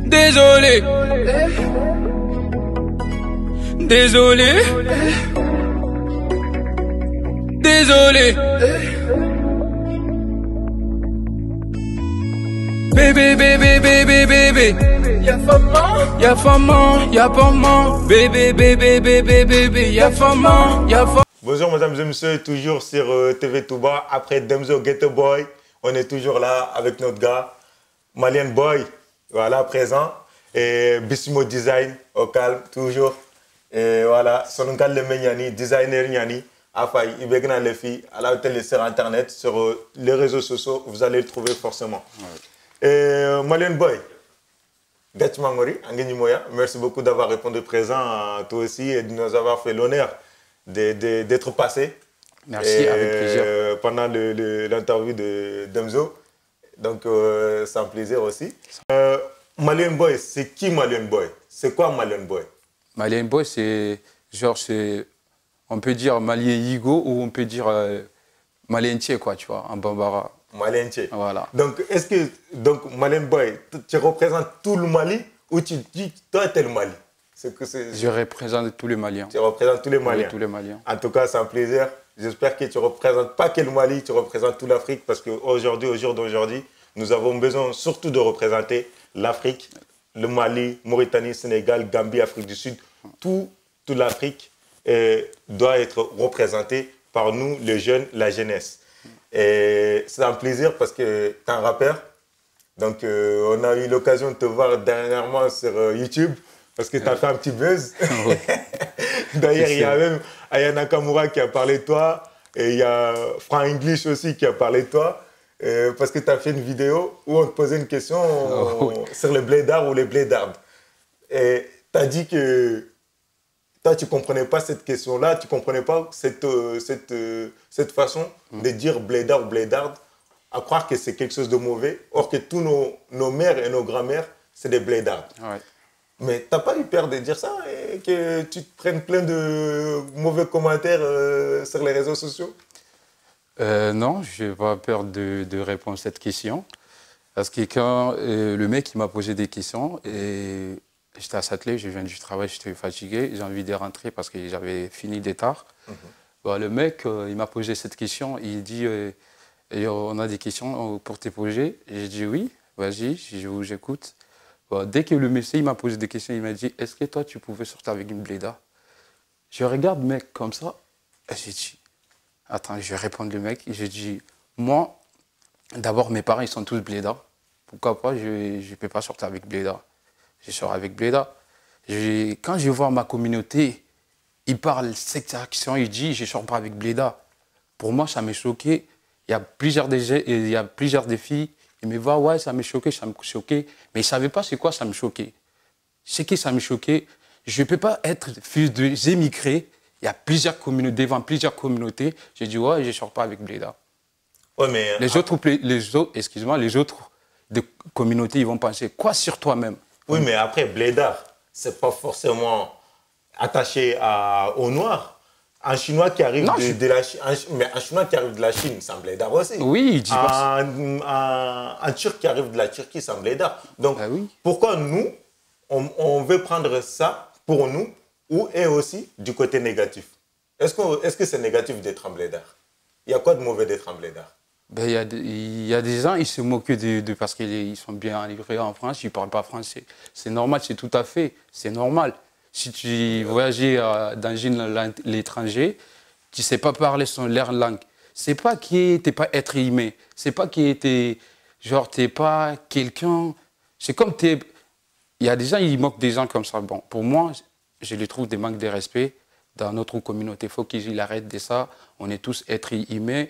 Désolé. Désolé. Désolé. Bébé, bébé, bébé, bébé. Y'a femme, y'a femme, y'a femme. Bébé, bébé, bébé, bébé. Y'a femme, y'a femme. Bonjour mesdames et messieurs, toujours sur TV Touba. Après Demzo Ghetto Boy, on est toujours là avec notre gars, Malian Boy, voilà, présent. Et Bissimo Design, au calme, toujours. Et voilà, Sonungal le Menyani, designer Nyani, Afay, Ibegna les filles, à la télé sur internet, sur les réseaux sociaux, vous allez le trouver forcément. Ouais. Et Malian Boy, Gatchmangori, Angeni Moya, merci beaucoup d'avoir répondu présent, toi aussi, et de nous avoir fait l'honneur d'être passé. Merci, avec plaisir. Pendant l'interview de Demzo. Donc, c'est un plaisir aussi. Malian Boy, c'est qui Malian Boy? C'est quoi Malian Boy? Malian Boy, c'est genre, on peut dire malien Yigo ou on peut dire malientier, quoi, tu vois, en bambara. Malientier. Voilà. Donc, est-ce que, donc, Malian Boy, tu représentes tout le Mali ou tu dis, toi, tu es le Mali? Je représente tous les Maliens. Tu représentes tous les Maliens. Oui, tous les Maliens. En tout cas, c'est un plaisir. J'espère que tu ne représentes pas que le Mali, tu représentes toute l'Afrique parce qu'aujourd'hui, au jour d'aujourd'hui, nous avons besoin surtout de représenter l'Afrique, le Mali, Mauritanie, Sénégal, Gambie, Afrique du Sud. Toute l'Afrique doit être représentée par nous, les jeunes, la jeunesse. Et c'est un plaisir parce que tu es un rappeur. Donc, on a eu l'occasion de te voir dernièrement sur YouTube. Parce que tu as fait un petit buzz. D'ailleurs, il y a même Aya Nakamura qui a parlé de toi. Et il y a Frank English aussi qui a parlé de toi. Parce que tu as fait une vidéo où on te posait une question sur les blédards ou les blédardes. Et tu as dit que toi, tu ne comprenais pas cette question-là. Tu ne comprenais pas cette façon de dire blédard ou blédarde, à croire que c'est quelque chose de mauvais. Or que tous nos mères et nos grands-mères, c'est des blédards. Ouais. Mais tu n'as pas eu peur de dire ça et que tu te prennes plein de mauvais commentaires sur les réseaux sociaux? Non, je n'ai pas peur de répondre à cette question. Parce que quand le mec il m'a posé des questions, et j'étais à Sâtelé, je viens du travail, j'étais fatigué, j'ai envie de rentrer parce que j'avais fini des tard. Bon, le mec, il m'a posé cette question, il dit on a des questions pour te poser. J'ai dit oui, vas-y, j'écoute. Bon, dès que le monsieur m'a posé des questions, il m'a dit « Est-ce que toi, tu pouvais sortir avec une bléda ?» Je regarde le mec comme ça, et j'ai dit « Attends, je vais répondre le mec. » J'ai dit « Moi, d'abord, mes parents, ils sont tous blédas. Pourquoi pas, je ne peux pas sortir avec bléda. Je sors avec bléda. Quand je vois ma communauté, ils parlent cette action, ils disent « Je ne sors pas avec bléda. » Pour moi, ça m'a choqué. Il y a plusieurs des filles. Il me voit, ouais, ça me choquait, mais il ne savait pas c'est quoi ça me choquait. C'est que ça me choquait. Je ne peux pas être fils de émigrés. Il y a plusieurs communautés, devant plusieurs communautés. J'ai dit, ouais, je ne sors pas avec Bléda. Ouais, mais les autres communautés, ils vont penser, quoi sur toi-même? Oui, mais après, Bléda, ce n'est pas forcément attaché au noir. Un Chinois qui arrive de la Chine, un Chinois qui arrive de la Chine, c'est un blédard aussi. Oui, il dit pas. Un Turc qui arrive de la Turquie, c'est un blédard. Donc, pourquoi nous, on veut prendre ça pour nous, ou est aussi du côté négatif? Est-ce que c'est négatif d'être un blédard? Il y a quoi de mauvais d'être un blédard? Ben, il y a des gens, ils se moquent parce qu'ils sont bien arrivés en France, ils ne parlent pas français. C'est normal, c'est tout à fait, c'est normal. Si tu voyages dans l'étranger, tu ne sais pas parler leur langue. Ce n'est pas que tu n'es pas être humain. Ce n'est pas que tu n'es pas quelqu'un. C'est comme il y a des gens, ils moquent des gens comme ça. Bon, pour moi, je les trouve des manques de respect dans notre communauté. Il faut qu'ils arrêtent de ça. On est tous êtres humains.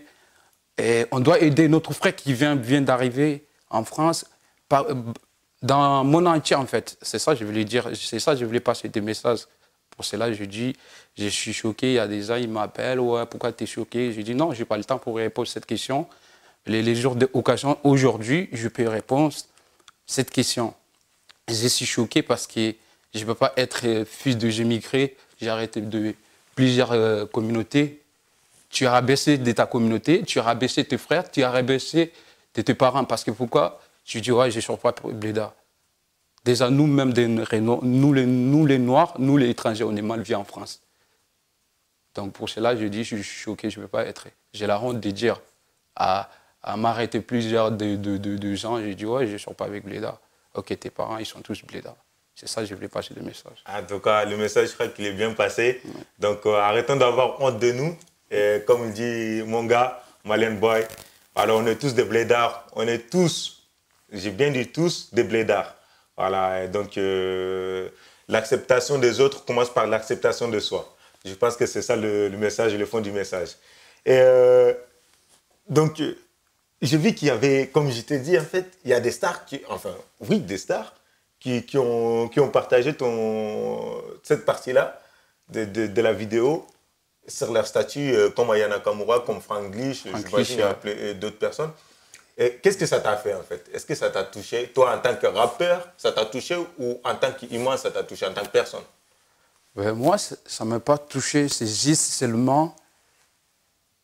Et on doit aider notre frère qui vient d'arriver en France. Dans mon entier, en fait. C'est ça que je voulais dire. C'est ça que je voulais passer des messages. Pour cela, je dis, je suis choqué. Il y a des gens, ils m'appellent. Ouais, pourquoi tu es choqué? Je dis, non, je n'ai pas le temps pour répondre à cette question. Les jours d'occasion, aujourd'hui, je peux répondre à cette question. Je suis choqué parce que je ne peux pas être fils de émigré. J'ai arrêté de plusieurs communautés. Tu as rabaissé de ta communauté, tu as rabaissé tes frères, tu as rabaissé de tes parents. Parce que pourquoi? Tu dis, ouais, je ne sors pas pour Bléda. Déjà, nous-mêmes, nous les Noirs, nous les étrangers, on est mal vus en France. Donc pour cela, je dis, je suis choqué, je ne peux pas être. J'ai la honte de dire à m'arrêter plusieurs de gens. J'ai dit, ouais, je ne sors pas avec Bléda. Ok, tes parents, ils sont tous Bléda. C'est ça, je voulais passer le message. En tout cas, le message, je crois qu'il est bien passé. Ouais. Donc, arrêtons d'avoir honte de nous. Et comme dit mon gars, Malian Boy, alors on est tous des blédards. On est tous, j'ai bien dit tous, des blédards. Voilà, et donc l'acceptation des autres commence par l'acceptation de soi. Je pense que c'est ça le message et le fond du message. Et donc, j'ai vu qu'il y avait, comme je t'ai dit, en fait, il y a des stars des stars qui ont partagé cette partie-là de la vidéo sur leur statut, comme Aya Nakamura, comme Frank Glish, j'imagine d'autres personnes. Qu'est-ce que ça t'a fait en fait? Est-ce que ça t'a touché? Toi, en tant que rappeur, ça t'a touché ou en tant qu'humain, ça t'a touché en tant que personne? Moi, ça ne m'a pas touché. C'est juste seulement,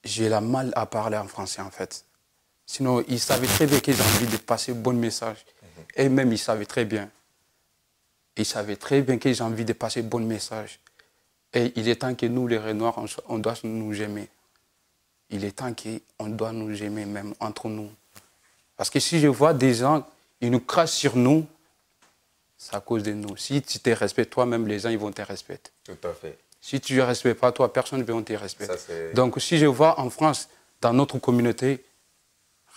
j'ai la mal à parler en français en fait. Sinon, ils savaient très bien qu'ils ont envie de passer un bon message. Et même, ils savaient très bien. Ils savaient très bien qu'ils ont envie de passer un bon message. Et il est temps que nous, les Renoirs, on doit nous aimer. Il est temps qu'on doit nous aimer même entre nous. Parce que si je vois des gens, ils nous crachent sur nous, c'est à cause de nous. Si tu te respectes toi-même, les gens ils vont te respecter. Tout à fait. Si tu ne respectes pas toi, personne ne va te respecter. Donc si je vois en France, dans notre communauté,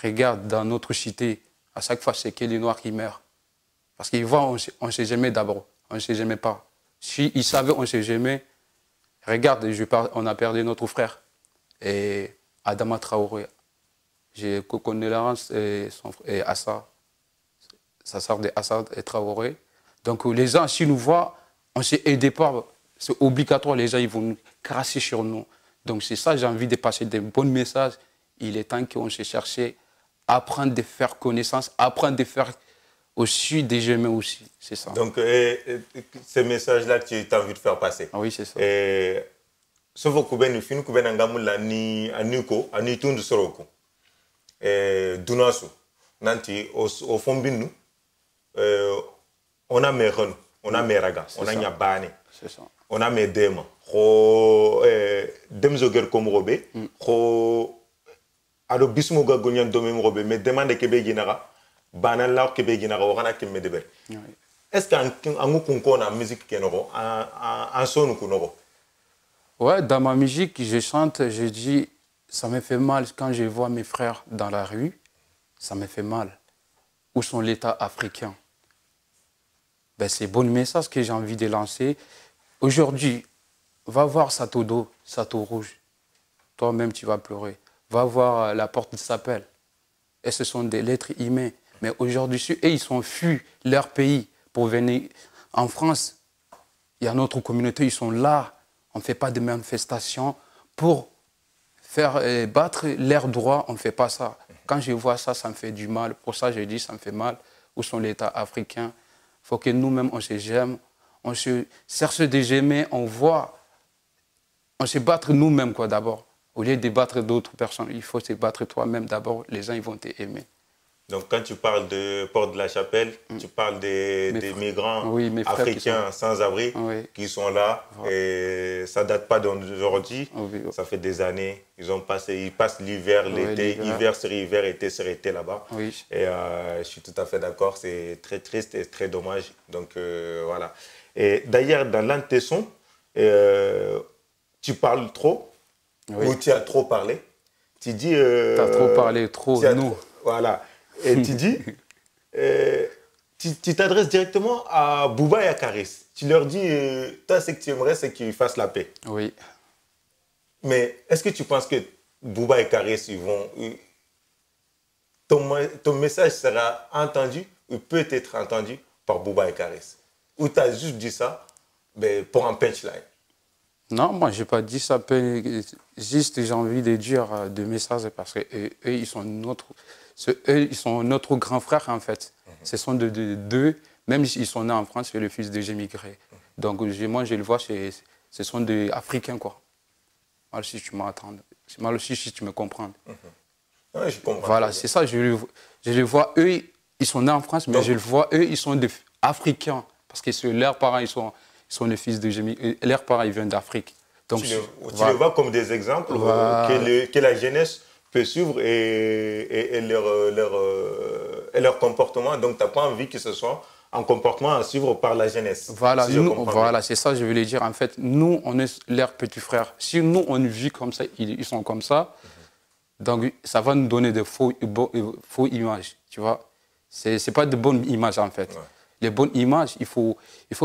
regarde, dans notre cité, à chaque fois, c'est que les Noirs qui meurent. Parce qu'ils voient, on ne sait jamais d'abord, on ne sait jamais pas. S'ils savaient, on ne sait jamais. Regarde, on a perdu notre frère, et Adama Traoré. J'ai condoléances et Assad, sa sœur de Assad et Traoré. Donc les gens, s'ils nous voient, on ne s'est aidé pas. C'est obligatoire, les gens ils vont nous crasser sur nous. Donc c'est ça, j'ai envie de passer des bons messages. Il est temps qu'on se cherche, apprendre de faire connaissance, apprendre de faire aussi des humains aussi. C'est ça. Donc ces messages-là que tu as envie de faire passer. Ah oui, c'est ça. Sauf que nous finissons que nous avons ni tundu soroko. Dunasu, nanti au fond binu, on a mes renu, on a mes ragas, on a nyabane, on a mes dema, demzoger comme robé, alo bismuga gonyan domem robé, mais demande kebe ginara, banala kebe ginara, orana kemme deber. Est-ce qu'en nous concours en musique kenoro, en son kunoro? Ouais, dans ma musique, je chante, je dis. Ça me fait mal quand je vois mes frères dans la rue. Ça me fait mal. Où sont l'État africain? Ben, c'est le bon message que j'ai envie de lancer. Aujourd'hui, va voir Satodo, Sato Rouge. Toi-même, tu vas pleurer. Va voir la porte de Sapel. Et ce sont des lettres humains. Mais aujourd'hui, ils sont fui leur pays pour venir en France. Il y a notre communauté, ils sont là. On ne fait pas de manifestations pour faire battre leurs droits, on ne fait pas ça. Quand je vois ça, ça me fait du mal. Pour ça, je dis, ça me fait mal. Où sont les États africains? Il faut que nous-mêmes, on se gemme. On se cherche des aimer, on voit. On se battre nous-mêmes, quoi, d'abord. Au lieu de battre d'autres personnes, il faut se battre toi-même d'abord. Les gens, ils vont t'aimer. Donc, quand tu parles de Porte de la Chapelle, tu parles des migrants africains sans-abri qui sont là. Et ça ne date pas d'aujourd'hui. Ça fait des années. Ils passent l'hiver, l'été, hiver sur hiver, été sur été là-bas. Et je suis tout à fait d'accord. C'est très triste et très dommage. Donc, voilà. Et d'ailleurs, dans l'un de tes sons, tu parles trop ou tu as trop parlé. Tu dis... tu as trop parlé, trop, nous. Voilà. Et tu dis, tu t'adresses directement à Bouba et à Karis. Tu leur dis, toi, ce que tu aimerais, c'est qu'ils fassent la paix. Oui. Mais est-ce que tu penses que Bouba et Karis, ils vont... Ton message sera entendu ou peut être entendu par Bouba et Karis? Ou tu as juste dit ça pour un punchline? Non, moi, je n'ai pas dit ça. Juste, j'ai envie de dire des messages parce qu'eux, ils sont notre... Eux, ils sont notre grand frère, en fait. Ce sont deux, même s'ils sont nés en France, c'est le fils des émigrés. Donc, moi, je le vois, ce sont des Africains, quoi. Mal si tu m'entends. Mal aussi si tu me comprends. Oui, je comprends. Voilà, c'est ça, je les vois, eux, ils sont nés en France, mais Donc, je le vois, eux, ils sont des Africains. Parce que leurs parents, ils sont les fils de Jémi. Leurs parents, ils viennent d'Afrique. Donc, tu les vois comme des exemples que la jeunesse peut suivre et leur comportement. Donc, tu n'as pas envie que ce soit un comportement à suivre par la jeunesse. Voilà, Si voilà, c'est ça que je voulais dire. En fait, nous, on est leurs petits frères. Si nous, on vit comme ça, ils sont comme ça, donc ça va nous donner de faux images, tu vois. Ce n'est pas de bonnes images, en fait. Ouais. Les bonnes images, il faut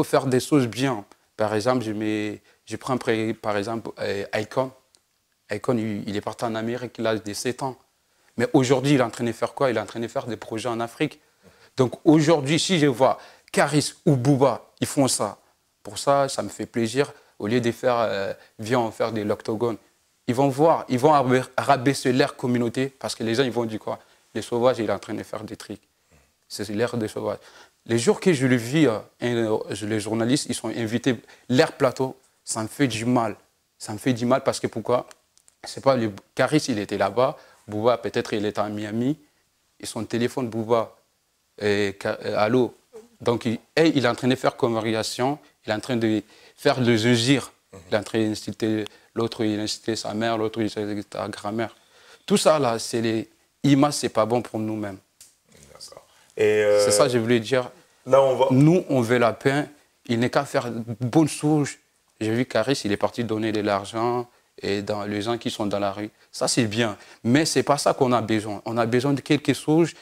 faire des choses bien. Par exemple, je prends par exemple Akon. Akon, il est parti en Amérique à l'âge de 7 ans. Mais aujourd'hui, il est en train de faire quoi? Il est en train de faire des projets en Afrique. Donc aujourd'hui, si je vois Karis ou Booba, ils font ça. Pour ça, ça me fait plaisir. Au lieu de faire, viens, on faire de l'octogone. Ils vont voir, ils vont rabaisser leur communauté parce que les gens, ils vont dire quoi? Les sauvages, il est en train de faire des trucs. C'est l'ère des sauvages. Les jours que je le vis, les journalistes, ils sont invités, leur plateau, ça me fait du mal. Ça me fait du mal parce que pourquoi? C'est pas Karis, il était là-bas. Booba, peut-être, il était à Miami. Et son téléphone, Booba, allô. Donc, il est en train de faire conversation. Il est en train de faire des injures. Il est en train d'inciter l'autre, il incite sa mère, l'autre, il incite sa grand-mère. Tout ça, là, c'est les images, c'est pas bon pour nous-mêmes. C'est ça que je voulais dire. Là, on va... Nous, on veut la paix. Il n'est qu'à faire de bonnes choses. J'ai vu Karis, il est parti donner de l'argent et dans les gens qui sont dans la rue. Ça, c'est bien. Mais ce n'est pas ça qu'on a besoin. On a besoin de quelque chose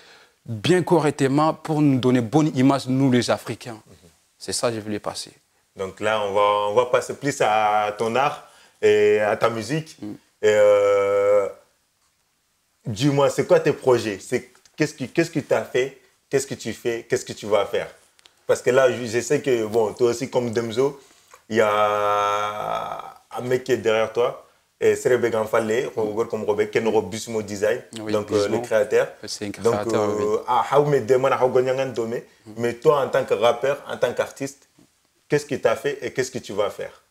bien correctement pour nous donner bonne image, nous, les Africains. C'est ça que je voulais passer. Donc là, on va passer plus à ton art et à ta musique. Dis-moi, c'est quoi tes projets? Qu'est-ce que tu as fait? Qu'est-ce que tu fais? Qu'est-ce que tu vas faire? Parce que là, je sais que, bon, toi aussi, comme Demzo, il y a un mec qui est derrière toi, et Serebe Ganfale, comme Robert, qui est Bismo Design, oui, donc Bismo, le créateur. C'est un créateur, oui. Mais toi, en tant que rappeur, en tant qu'artiste, qu'est-ce que tu as fait et qu'est-ce que tu vas faire?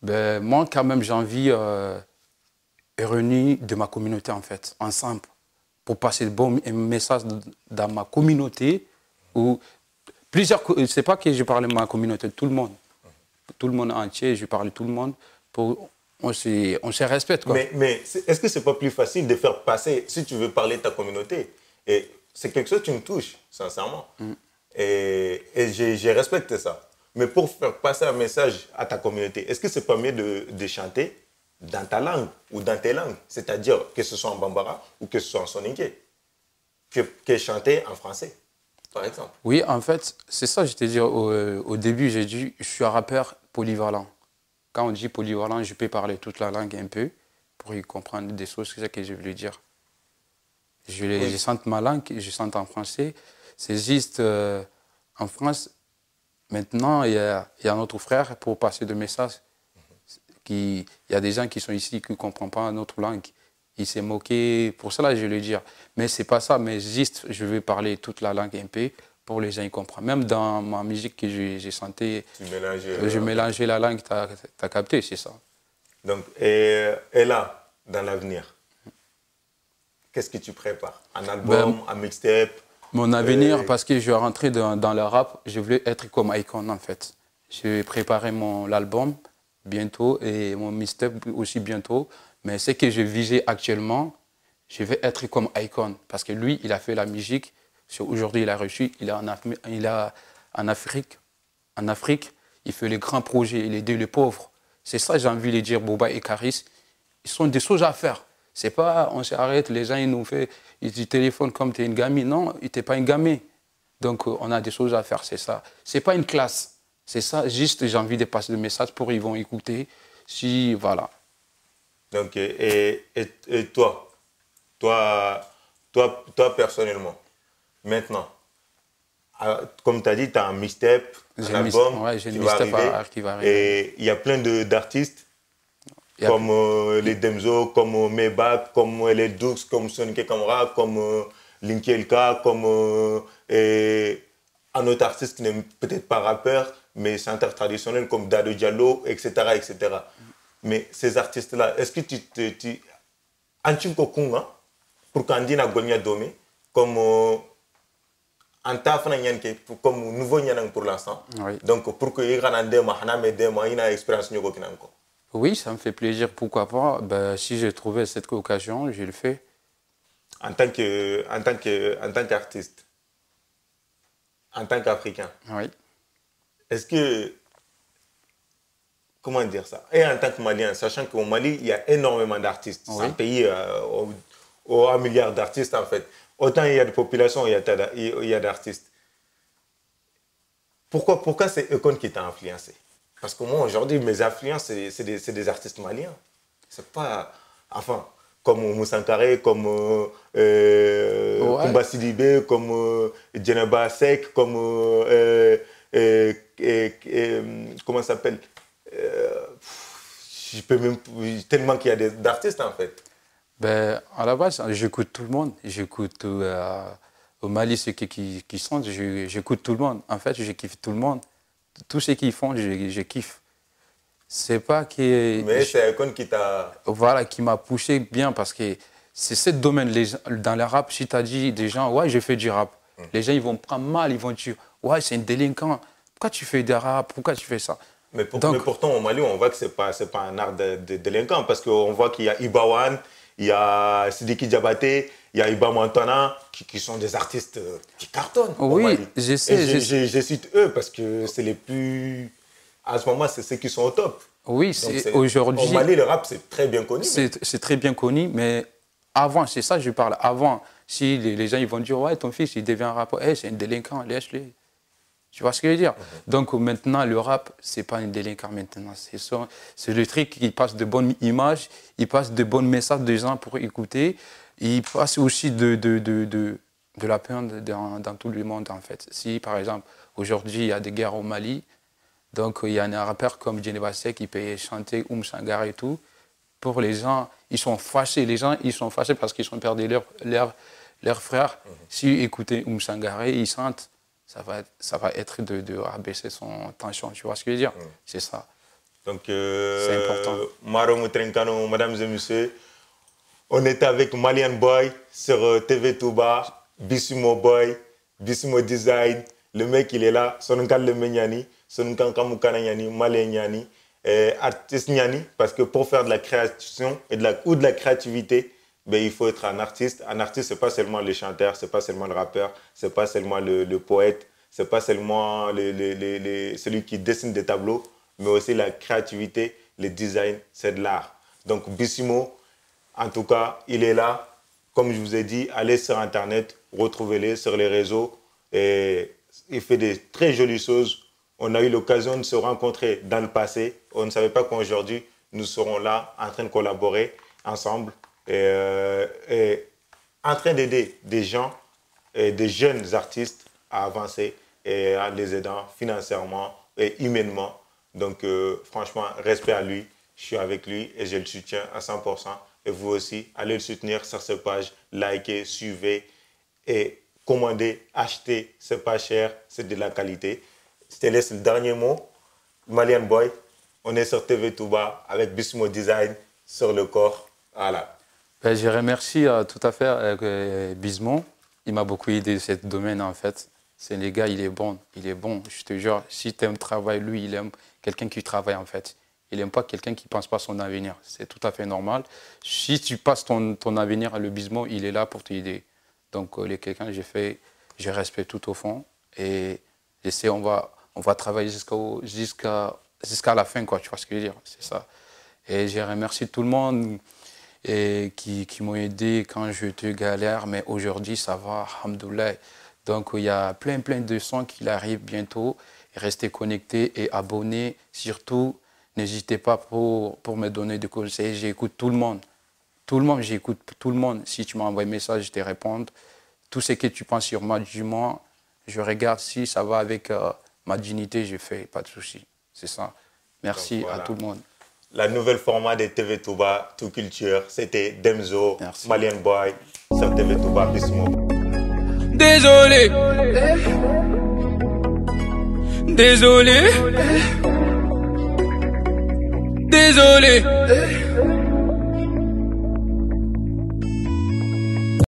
Ben, moi, quand même, j'ai envie de réunir de ma communauté, en fait, ensemble, pour passer de bons messages dans ma communauté. Où plusieurs, c'est pas que je parle de ma communauté, tout le monde. Tout le monde entier, je parle de tout le monde. On se respecte. Quoi. Mais est-ce que c'est pas plus facile de faire passer, si tu veux parler de ta communauté, et c'est quelque chose qui me touche, sincèrement. Et je respecte ça. Mais pour faire passer un message à ta communauté, est-ce que c'est pas mieux de chanter dans ta langue ou dans tes langues? C'est-à-dire que ce soit en bambara ou que ce soit en soninké, que chanter en français, par exemple. Oui, en fait, c'est ça que je t'ai dit au début. J'ai dit, je suis un rappeur polyvalent. Quand on dit polyvalent, je peux parler toute la langue un peu pour y comprendre des choses, c'est ça que je voulais dire. Je chante ma langue, je chante en français. C'est juste en France, maintenant, il y a notre frère pour passer des messages. Il y a des gens qui sont ici qui ne comprennent pas notre langue. Il s'est moqué, pour cela je le dis. Mais ce n'est pas ça, mais juste je veux parler toute la langue un peu pour les gens qui comprennent. Même dans ma musique que j'ai chantée, je mélangeais la langue, tu as capté, c'est ça. Donc, et là, dans l'avenir, qu'est-ce que tu prépares? Un album, un mixtape? Mon avenir, parce que je vais rentrer dans le rap, je voulais être comme Akon en fait. Je vais préparer l'album bientôt et mon mixtape aussi bientôt. Mais ce que je visais actuellement, je vais être comme Akon. Parce que lui, il a fait la musique. Aujourd'hui, il a réussi. Il est en Afrique. En Afrique, il fait les grands projets. Il aide les pauvres. C'est ça que j'ai envie de dire, Booba et Karis. Ils sont des choses à faire. C'est pas, on s'arrête, les gens, ils nous font, ils te téléphonent comme tu es une gamine. Non, tu n'es pas une gamine. Donc, on a des choses à faire, c'est ça. C'est pas une classe. C'est ça, juste, j'ai envie de passer le message pour ils vont écouter. Si, voilà. Donc, et toi personnellement, maintenant, comme tu as dit, tu as un mixtape, un album qui va arriver. Et il y a plein d'artistes comme les Demzo, comme Maybach, comme les Dux, comme Sonic Camara, comme Linky Elka, comme un autre artiste qui n'est peut-être pas rappeur, mais chanteur traditionnel comme Dado Diallo, etc., etc. Mais ces artistes-là, est-ce que tu as un Kokunga pour qu'on dise à Gonia Domé comme en ta fana ñanke comme nouveau ñanang pour l'instant. Oui. Donc pour que ira ndema haname dema ina expérience ñoko kinanko. Oui, ça me fait plaisir, pourquoi pas. Ben, si j'ai trouvé cette occasion, je le fais. En tant qu'artiste, en tant qu'Africain. Oui. Est-ce que comment dire ça? Et en tant que Malien, sachant qu'au Mali, il y a énormément d'artistes. Oui. C'est un pays au 1 milliard d'artistes, en fait. Autant il y a de population, il y a d'artistes. Pourquoi c'est Akon qui t'a influencé? Parce que moi, aujourd'hui, mes influences, c'est des artistes maliens. C'est pas... Enfin, comme Moussankare, comme Kumba Sidibé, comme Djeneba Sek, comme... comment ça s'appelle? Je peux même... Tellement qu'il y a d'artistes, en fait. Ben, à la base, j'écoute tout le monde. J'écoute au Mali ceux qui sont, j'écoute tout le monde. En fait, je kiffe tout le monde. Tout ce qu'ils font, je kiffe. C'est pas que... Mais c'est Akon qui t'a... Voilà, qui m'a poussé bien parce que c'est ce domaine. Dans le rap, si tu as dit des gens, ouais, je fais du rap. Les gens, ils vont prendre mal, ils vont dire, ouais, c'est un délinquant. Pourquoi tu fais du rap? Pourquoi tu fais ça? Mais pourtant, au Mali, on voit que ce n'est pas un art de délinquant parce qu'on voit qu'il y a Ibawan, il y a Sidiki Diabaté, il y a Iba Montana qui sont des artistes qui cartonnent. Oui, je sais. Je cite eux parce que c'est les plus... À ce moment, c'est ceux qui sont au top. Oui, aujourd'hui... Au Mali, le rap, c'est très bien connu. C'est très bien connu, mais avant, c'est ça que je parle. Avant, si les gens ils vont dire, ouais, ton fils, il devient un rappeur, hey, c'est un délinquant, laisse-le. Tu vois ce que je veux dire? Donc maintenant, le rap, c'est pas un délinquant maintenant. C'est le truc qui passe de bonnes images, il passe de bons messages des gens pour écouter. Il passe aussi de la peine dans tout le monde, en fait. Si, par exemple, aujourd'hui, il y a des guerres au Mali, donc il y a un rappeur comme Djeneba Sek qui peut chanter Sangare et tout. Pour les gens, ils sont fâchés. Les gens, ils sont fâchés parce qu'ils ont perdu leur frère. S'ils écoutaient Sangare, ils sentent. Ça va être de abaisser son tension, tu vois ce que je veux dire? C'est ça. Donc, c'est important. Maro Moutrenkano, mesdames et messieurs, on était avec Malian Boy sur TV Touba, Bissimo Boy, Bissimo Design. Le mec, il est là, Sonunkal le Menyani, Sonunkal Kamoukananyani, Malenyani, artiste Nyani, parce que pour faire de la création ou de la créativité, ben, il faut être un artiste. Un artiste, ce n'est pas seulement le chanteur, ce n'est pas seulement le rappeur, ce n'est pas seulement le poète, ce n'est pas seulement celui qui dessine des tableaux, mais aussi la créativité, le design, c'est de l'art. Donc Bissimo, en tout cas, il est là. Comme je vous ai dit, allez sur Internet, retrouvez-les sur les réseaux. Et il fait des très jolies choses. On a eu l'occasion de se rencontrer dans le passé. On ne savait pas qu'aujourd'hui, nous serons là en train de collaborer ensemble. Et en train d'aider des gens, et des jeunes artistes à avancer et en les aidant financièrement et humainement. Donc franchement, respect à lui, je suis avec lui et je le soutiens à 100%. Et vous aussi, allez le soutenir sur ses pages, likez, suivez et commandez, achetez, c'est pas cher, c'est de la qualité. Je te laisse le dernier mot. Malian Boy, on est sur TV Touba avec Bissimo Design sur le corps. Voilà. Ben, je remercie tout à fait Bismon. Il m'a beaucoup aidé dans ce domaine, en fait. C'est le gars, il est bon, je te jure. Si tu aimes le travail, lui, il aime quelqu'un qui travaille, en fait. Il n'aime pas quelqu'un qui ne pense pas à son avenir. C'est tout à fait normal. Si tu passes ton avenir à le Bismon, il est là pour t'aider. Donc, les quelqu'un, je respecte tout au fond. Et on va travailler jusqu'à la fin, quoi. Tu vois ce que je veux dire? C'est ça. Et je remercie tout le monde qui m'ont aidé quand j'étais galère, mais aujourd'hui ça va, alhamdoulilah. Donc il y a plein de sons qui arrivent bientôt. Restez connectés et abonnés. Surtout, n'hésitez pas pour me donner des conseils. J'écoute tout le monde. J'écoute tout le monde. Si tu m'envoies un message, je te réponds. Tout ce que tu penses sur moi, dis-moi. Je regarde si ça va avec ma dignité, je fais, pas de souci. C'est ça. Merci à tout le monde. La nouvelle format de TV Touba, Tout Culture, c'était Demzo, Malian Boy, sur TV Touba, Bissimo. Désolé. Désolé. Désolé.